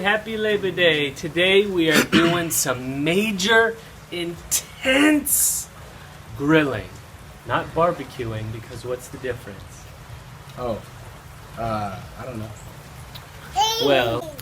happy Labor Day. Today we are doing some major, intense grilling. Not barbecuing, because what's the difference? Oh, I don't know. Well,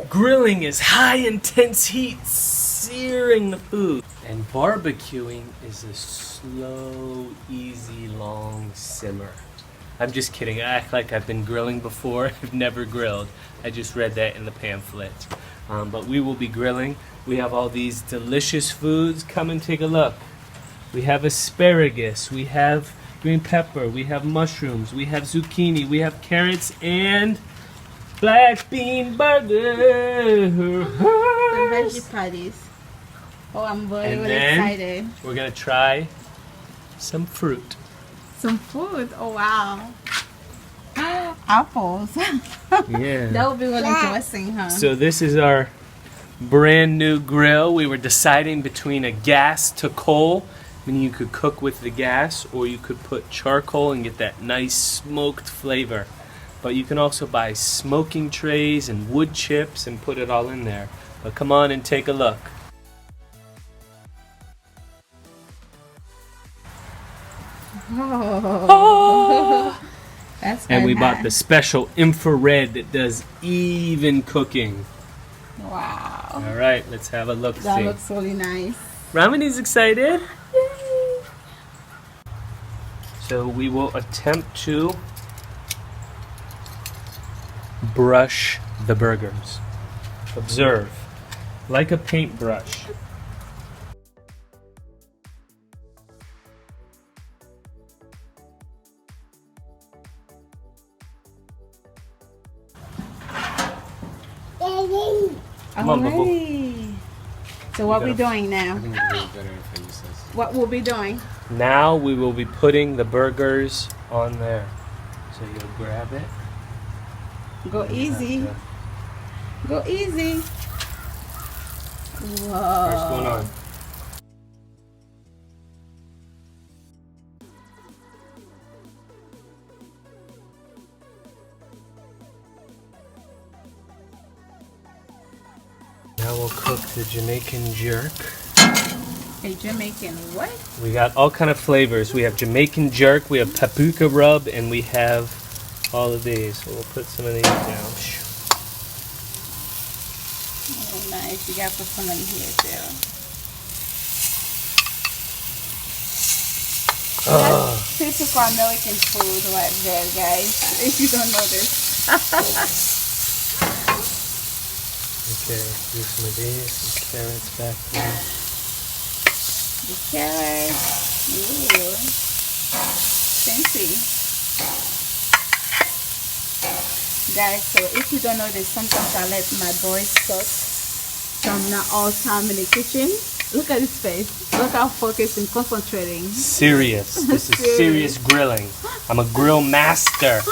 grilling is high intense heat, searing the food. And barbecuing is a slow, easy, long simmer. I'm just kidding. I act like I've been grilling before. I've never grilled. I just read that in the pamphlet. But we will be grilling. We have all these delicious foods. Come and take a look. We have asparagus. We have green pepper. We have mushrooms. We have zucchini. We have carrots and black bean burger. The veggie patties. Oh, I'm really excited. We're going to try some fruit. Some food. Oh, wow. Apples. Yeah. That would be really interesting, huh? So this is our brand new grill. We were deciding between a gas to coal, meaning you could cook with the gas, or you could put charcoal and get that nice smoked flavor. But you can also buy smoking trays and wood chips and put it all in there. But come on and take a look. Oh. That's And we bought nice. the special infrared that does even cooking. Wow. All right, let's have a look. That looks really nice. Ramani's excited. Yay. So we will attempt to brush the burgers. Observe, like a paintbrush. Come on, Bubble. Alrighty. So what we doing now? I think it's really better if I use this. What we'll be doing? Now we will be putting the burgers on there. So you'll grab it. Go easy. Have Go easy. to- Whoa. First one on. Now we'll cook the Jamaican jerk. A Jamaican what? We got all kind of flavors. We have Jamaican jerk, we have paprika rub, and we have all of these. So we'll put some of these down. Oh, nice. You gotta put some in here too. That's typical American food right there, guys. If you don't know this. Okay, do some of these, some carrots back there. The carrots. Ooh. Fancy. Guys, so if you don't know this, sometimes I let my boys cook. So I'm not all time in the kitchen. Look at his face. Look how focused and concentrating. Serious. This is serious grilling. I'm a grill master.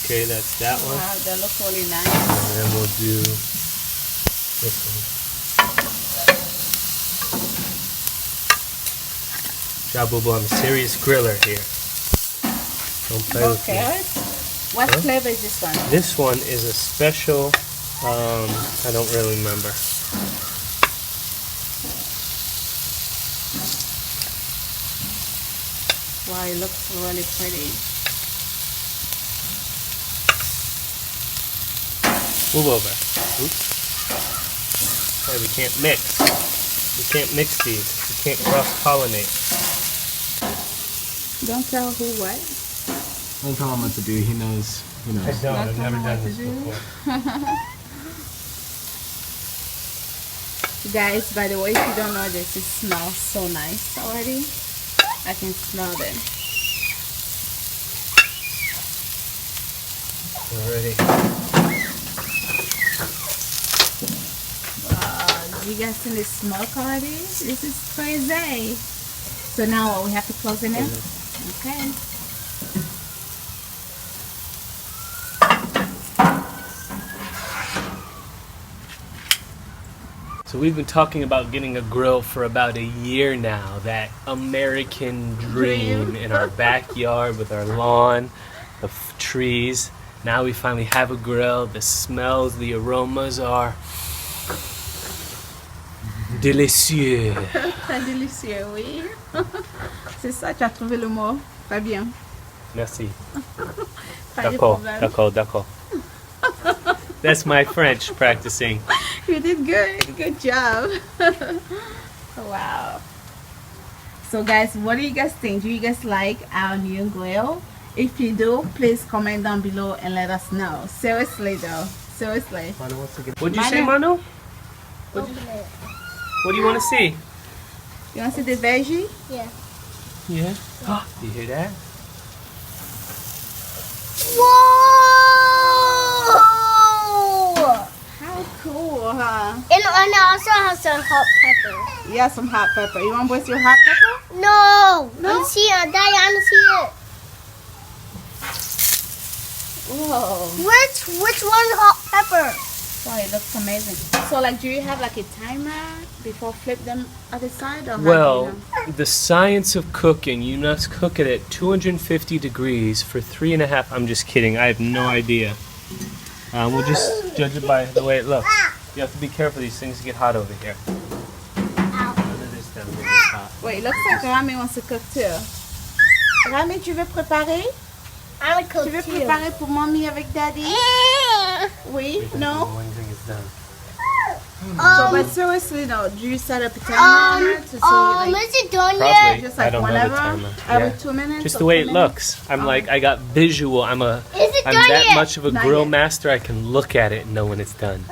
Okay, that's that one. Wow, that looks really nice. And then we'll do this one. Jabubu, I'm a serious griller here. Don't play with me. Carrots. What Huh? flavor is this one? This one is a special, I don't really remember. Wow, it looks really pretty. Move over. Oops. Hey, we can't mix. We can't mix these. We can't cross-pollinate. Don't tell who what. Don't tell him what to do. He knows. He knows. I don't. I've never know done what this to do. before. Guys, by the way, if you don't know this, it smells so nice already. I can smell them. Already. You guys seen the smoke already? This is crazy. So now what, we have to close it now? Okay. So we've been talking about getting a grill for about a year now. That American dream in our backyard with our lawn. the trees. Now we finally have a grill. The smells, the aromas are délicieux. Très délicieux, oui. C'est ça, tu as trouvé le mot. Très bien. Merci. Pas de D'accord, problème. d'accord, d'accord. That's my French practicing. You did good. Good job. Wow. So guys, what do you guys think? Do you guys like our new grill? If you do, please comment down below and let us know. Seriously though. Seriously. What'd you say, Manu? What do you want to see? You want to see the veggie? Yeah. Yeah. Oh, do you hear that? Whoa! How cool, huh? And it also has some hot pepper. Yeah, some hot pepper. You want to boil your hot pepper? No! No? I'm seeing it. Daddy, I want to see it. Whoa. Which one's hot pepper? Wow, it looks amazing. So like, do you have like a timer before flip them other side? Or how do Well, you know? the science of cooking, you must cook it at 250 degrees for 3.5. I'm just kidding. I have no idea. We'll just judge it by the way it looks. You have to be careful. These things get hot over here. Wait, it looks like Rami wants to cook too. Rami, tu veux préparer? I would cook Tu veux too. préparer pour mommy avec daddy? Oui? No? So, but seriously though, do you set up a timer to see like is it done Probably. yet? just I like don't know the whenever? timer. Every Yeah. 2 minutes? Just or the way 3 it minutes? looks. I'm like, I got visual. I'm Is it done that yet? much of a Not grill yet. master. I can look at it and know when it's done.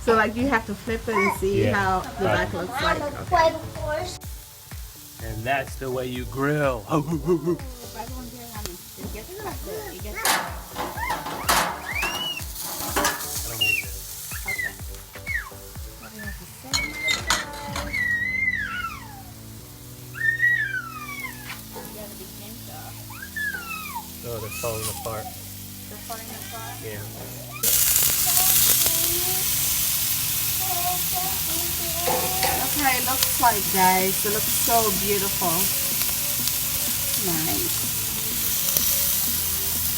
So like you have to flip it and see Yeah. how the Right. back looks like. Okay. Play before. And that's the way you grill. I don't get I don't need this. okay. What do you have to say? You gotta be gentle. Oh, they're falling apart. They're falling apart. Yeah. Look how it looks like, guys. It looks so beautiful. Nice.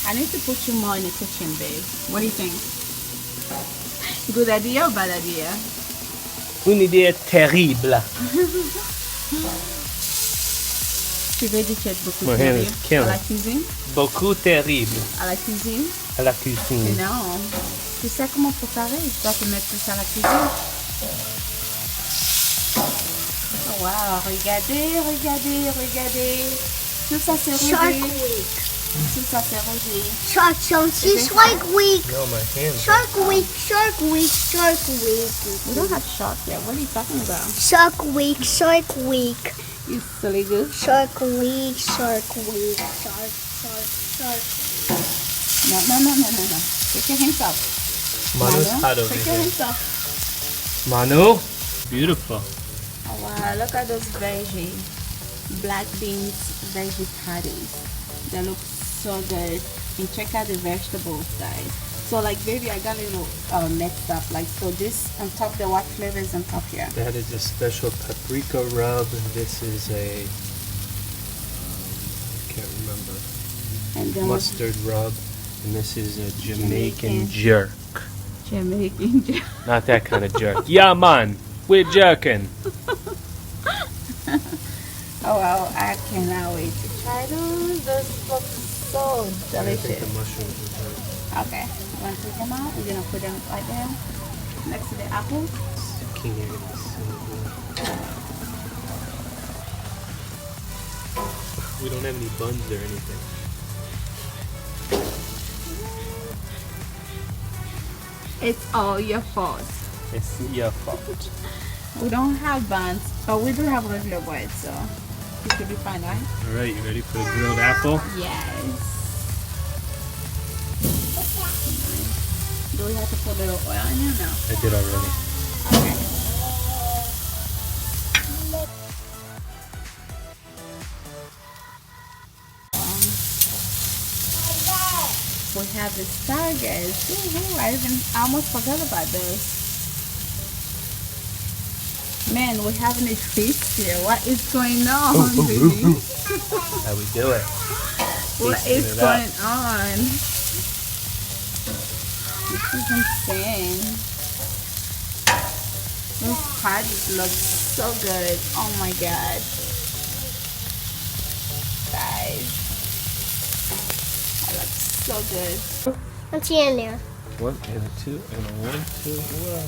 I need to put you more in the kitchen, babe. What do you think? Good idea or bad idea? Une idée terrible. Tu veux dire que tu es beaucoup My hand sérieux is killing. à la cuisine? Beaucoup terrible. À la cuisine? À la cuisine. Non. Tu sais comment préparer? Je dois te mettre plus à la cuisine. Oh, wow, regardez, regardez, regardez. Tout ça c'est Shark rosé. Week. Tout ça c'est rosé. Shark Week. No, my hands. Shark Week. Shark Week. Shark Week. We don't have shark yet. What are you talking about? Shark Week. Shark Week. You silly goose. Shark Week. Shark Week. Shark. No, no, no, no, no, no. Take your hands off. Manu's Manu, hot over take your here. hands off. Manu? Beautiful. Oh, wow, look at those veggie. Black beans veggie patties. They look so good. And check out the vegetables, guys. So like, baby, I got a little mixed up. Like, so this on top, the what flavor is on top here? That is a special paprika rub, and this is a I can't remember, And then mustard rub, and this is a Jamaican jerk. Jamaican. Not that kind of jerk. Yeah, man, we're jerking. Oh wow, I cannot wait to try those. Those look so delicious. mushrooms are good. Okay, you want to take them out? You're gonna put them right there next to the apple. Zucchini is so good. We don't have any buns or anything. It's all your fault. It's your fault. We don't have buns, but we do have regular bread, so it should be fine, right? All right, you ready for the grilled apple? Yes. Do we have to put a little oil in here now? I did already. Okay. We have the asparagus. Ooh, I almost forgot about this. Man, we're having a feast here. What is going on, baby? How we do it? What Tasting is it up. going on? This is insane. Those patties look so good. Oh my god. Guys. That looks so good. What's in there? 1 and a 2 and a 1, 2. Whoa.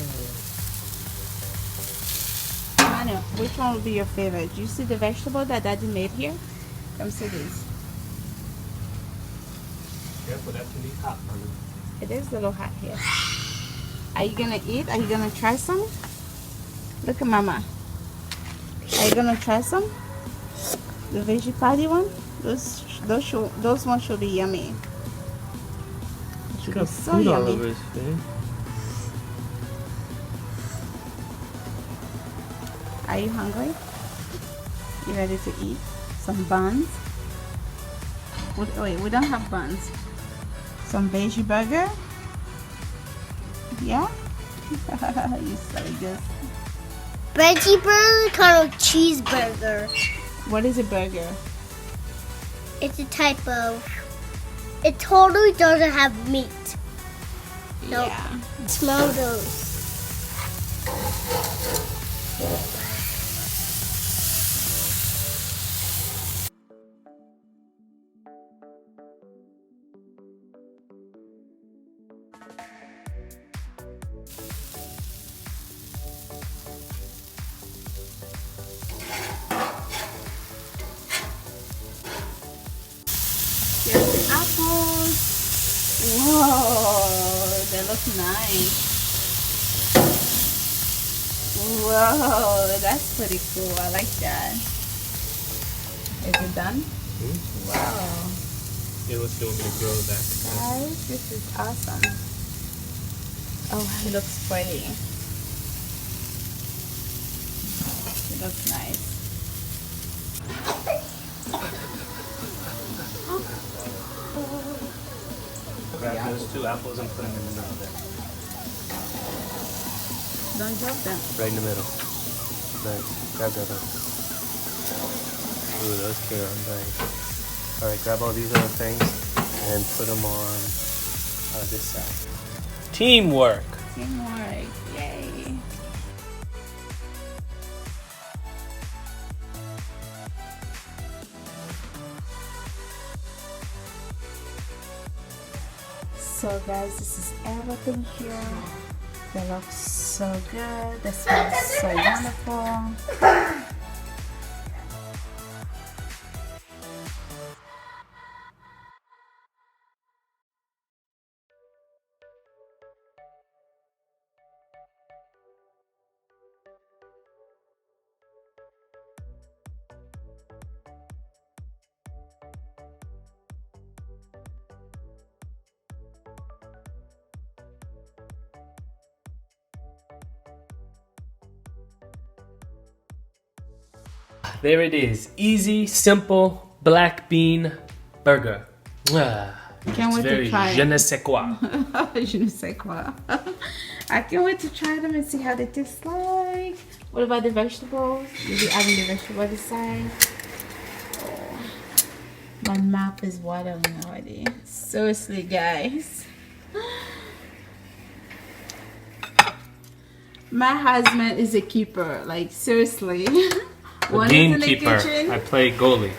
Manu, which one would be your favorite? Do you see the vegetable that Daddy made here? Come see this. Careful, that can be hot, Manu. It is a little hot here. Are you gonna eat? Are you gonna try some? Look at Mama. Are you gonna try some? The veggie patty one? Those ones should be yummy. He's Should got be so food all yummy. over his face. Are you hungry? You ready to eat? Some buns? Wait, we don't have buns. Some veggie burger? Yeah? You silly goose. Veggie burger, kind of cheeseburger. What is a burger? It's a type of. It totally doesn't have meat. Nope. Yeah. Smell those. Here's the apples. Whoa, they look nice. Whoa, that's pretty cool. I like that. Is it done? Wow. Yeah, let's go and grow that. Guys, this is awesome. Oh, it looks pretty. It looks nice. Grab those 2 apples and put them in the middle there. Don't drop them. Right in the middle. Nice. Grab that up. Ooh, those 2 are nice. Alright, grab all these other things and put them on this side. Teamwork! Teamwork. Yay. So guys, this is everything here. They look so good. They smell so wonderful. There it is. Easy, simple, black bean burger. Ah, Can't it's wait to very try it. je ne sais quoi. Je ne sais quoi. I can't wait to try them and see how they taste like. What about the vegetables? You'll be adding the vegetable this side. Oh, my mouth is watering already. Seriously, guys. My husband is a keeper. Like, seriously. A One is in the gamekeeper. kitchen. I play goalie.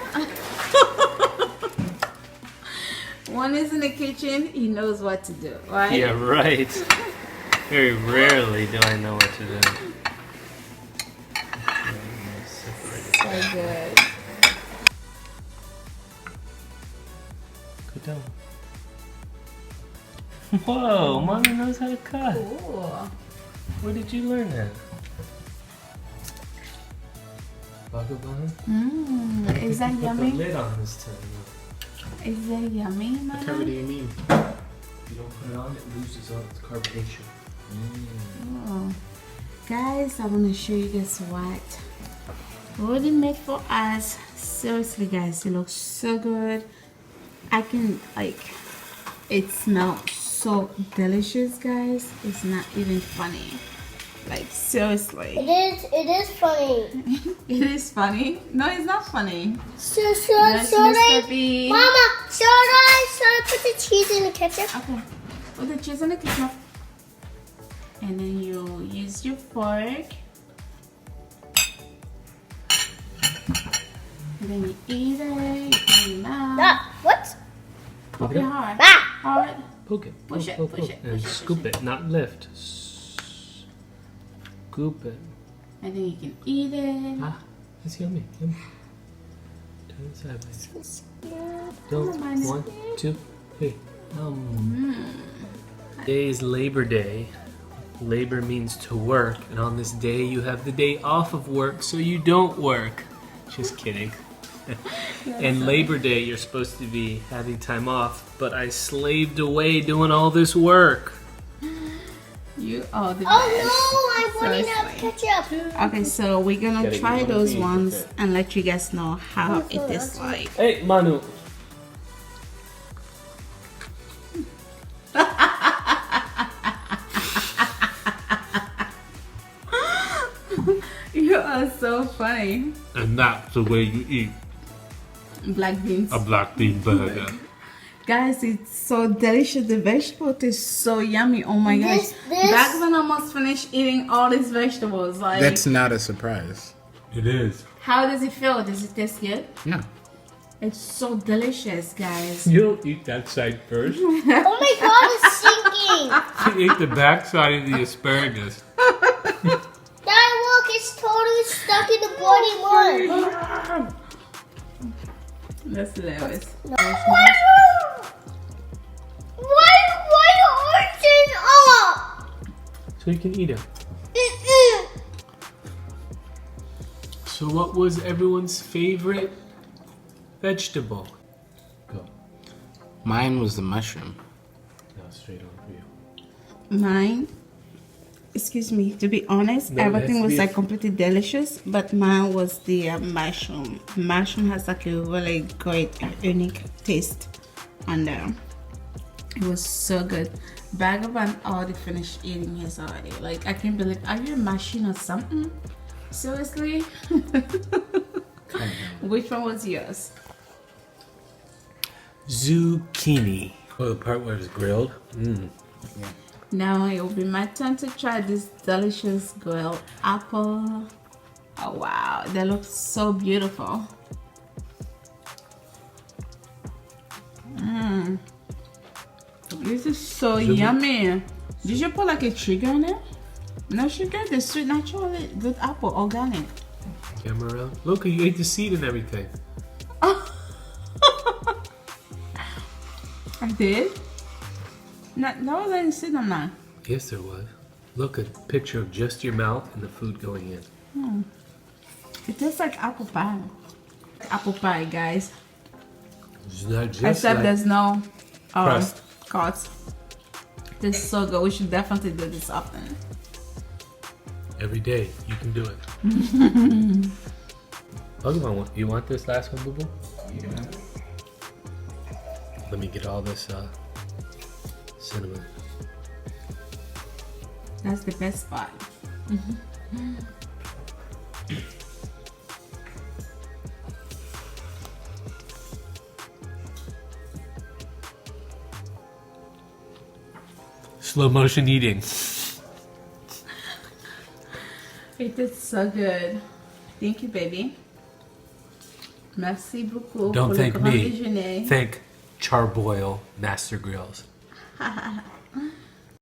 One is in the kitchen. He knows what to do, right? Yeah, right. Very rarely do I know what to do. So good. Go down. Whoa, Mommy knows how to cut. Cool. Where did you learn that? Vagabond? Is that Put the yummy? lid on this time. Is that yummy, What Mama? do you mean? If you don't put it on, it loses all its carbonation. Oh. Guys, I want to show you guys what Rudy made for us. Seriously, guys, it looks so good. I can, like, it smells so delicious, guys. It's not even funny. Like seriously. It is funny. It is funny. No, it's not funny. So Yes, should Mr. I, B. Mama, should I put the cheese in the ketchup? Okay. Put the cheese in the ketchup. And then you use your fork. And then you eat it. You put it in your mouth. Ah, what? Open it hard. Ah! Hard. Poke it. Push it, poke, push poke. it, And push it, scoop push it, not lift. Scoop it. And then you can eat it. Ah, it's yummy. Yummy. Turn it sideways. Don't. mind it. 1, 2, 3. Today is Labor Day. Labor means to work, and on this day you have the day off of work, so you don't work. Just kidding. And Labor Day you're supposed to be having time off, but I slaved away doing all this work. You are the Oh best. no, I wouldn't have Seriously. ketchup. Okay, so we're gonna Gotta try eat one those thing, ones okay. and let you guys know how it is like. Hey, Manu. You are so funny. And that's the way you eat Black beans. a black bean burger. Guys, it's so delicious. The vegetable tastes so yummy. Oh my gosh. This- Back when I almost finished eating all these vegetables. Like, That's not a surprise. It is. how does it feel? Does it taste good? No. It's so delicious, guys. You'll eat that side first. Oh my god, it's sinking. You ate the back side of the asparagus. Dad, look, it's totally stuck in the body one. That's hilarious. Why orange up? So you can eat it. So what was everyone's favorite vegetable? Go. Mine was the mushroom. Now straight on for you. Mine, excuse me, to be honest, No, it has everything to was be like completely delicious, but mine was the mushroom. Mushroom has like a really great, unique taste, and it was so good. Vagabond already finished eating his already. Like, I can't believe, are you a machine or something? Seriously? Which one was yours? Zucchini. Oh, the part where it's grilled? Mmm. Now it will be my turn to try this delicious grilled apple. Oh wow, they look so beautiful. This is so yummy. Did you put like a sugar in it? No sugar, the sweet, naturally good apple, organic. Camera around. Look, you ate the seed and everything. I did? No, that was any seed on mine. Yes, there was. Look, a picture of just your mouth and the food going in. It tastes like apple pie. Apple pie, guys. It's not just Except like there's no crust. crust. This is so good. We should definitely do this often. Every day, you can do it. Pokemon, you want this last one, Boo Boo? Yeah. Let me get all this cinnamon. That's the best part. Slow motion eating. It is so good. Thank you, baby. Merci beaucoup. Don't pour le thank grand me. déjeuner. Thank Charboil Master Grills.